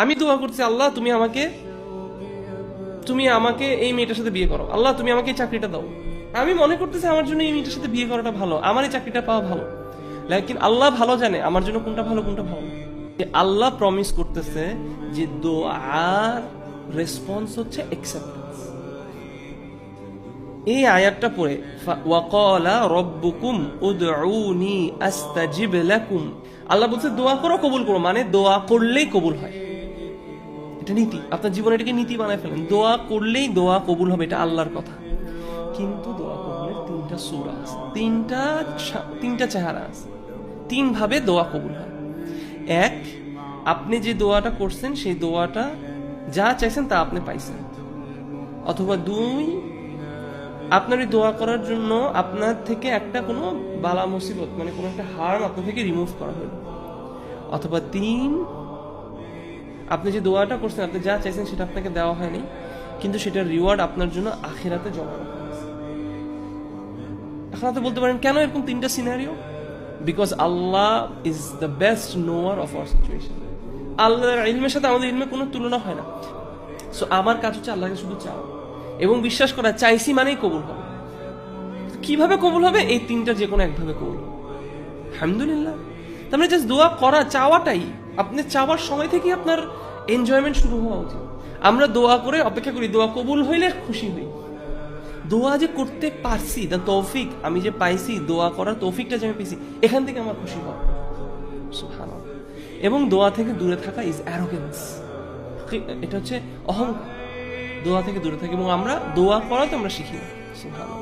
আমি দোয়া করছি, আল্লাহ তুমি আমাকে এই মেয়েটার সাথে বিয়ে করো, আল্লাহ তুমি আমাকে এই চাকরিটা দাও। আমি মনে করতেছি আমার জন্য এই মেয়েটার সাথে বিয়ে করাটা ভালো, আমার এই চাকরিটা পাওয়া ভালো। লেকিন আল্লাহ ভালো জানে আমার জন্য কোনটা ভালো কোনটা ভালো। আল্লাহ প্রমিস করতেছে যে দোয়ার রেসপন্স হচ্ছে অ্যাকসেপ্টেন্স। এই আয়াতটা পড়ে ওয়াকালা রব্বুকুম উদউনি আস্তাজিব লাকুম, আল্লাহ বলছে দোয়া করো কবুল করো, মানে দোয়া করলেই কবুল হয়। এটা নীতি, আপনার জীবনে এটাকে নীতি বানায় ফেলেন, দোয়া করলেই দোয়া কবুল হবে, এটা আল্লাহর কথা। কিন্তু দোয়া কবুলের তিনটা সূরা আছে, তিনটা চেহারা আছে, তিন ভাবে দোয়া কবুল হয়। এক, আপনি যে দোয়াটা করছেন সেই দোয়াটা যা চাইছেন তা আপনি পাইছেন। অথবা দুই, আপনার এই দোয়া করার জন্য আপনার থেকে একটা কোনো বালা মুসিবত, মানে কোনো একটা হার্ম আপনার থেকে রিমুভ করা হলো। অথবা তিন, আপনি যে দোয়াটা করছেন, আপনি যা চাইছেন সেটা আপনাকে দেওয়া হয়নি, কিন্তু সেটার রিওয়ার্ড আপনার জন্য আখিরাতে জমা রাখা হয়েছে। এখন আপনি বলতে পারেন কেন এরকম তিনটা scenario? Because Allah is the best knower of our situation. আল্লাহর ইলমের সাথে আমাদের ইলমের কোনো তুলনা হয় না। সো আমার কাজ হচ্ছে আল্লাহকে শুধু চাওয়া এবং বিশ্বাস করা, চাইছি মানেই কবুল হবে। কিভাবে কবুল হবে? এই তিনটা যে কোনো একভাবে কবুল হবে, আলহামদুলিল্লাহ। তার মানে জাস্ট দোয়া করা, চাওয়াটাই, আপনি চাওয়ার সময় থেকেই আপনার এনজয়মেন্ট শুরু হওয়া উচিত। আমরা দোয়া করে অপেক্ষা করি দোয়া কবুল হইলে খুশি হই। দোয়া যে করতে পারছি, দ্য তৌফিক আমি যে পাইছি, দোয়া করার তৌফিকটা যে আমি পেয়েছি, এখান থেকে আমার খুশি হওয়া সুবহানাল্লাহ। এবং দোয়া থেকে দূরে থাকা ইজ অ্যারোগেন্স, এটা হচ্ছে অহংকার। দোয়া থেকে দূরে থাকি এবং আমরা দোয়া করাতে আমরা শিখি সুবহানাল্লাহ।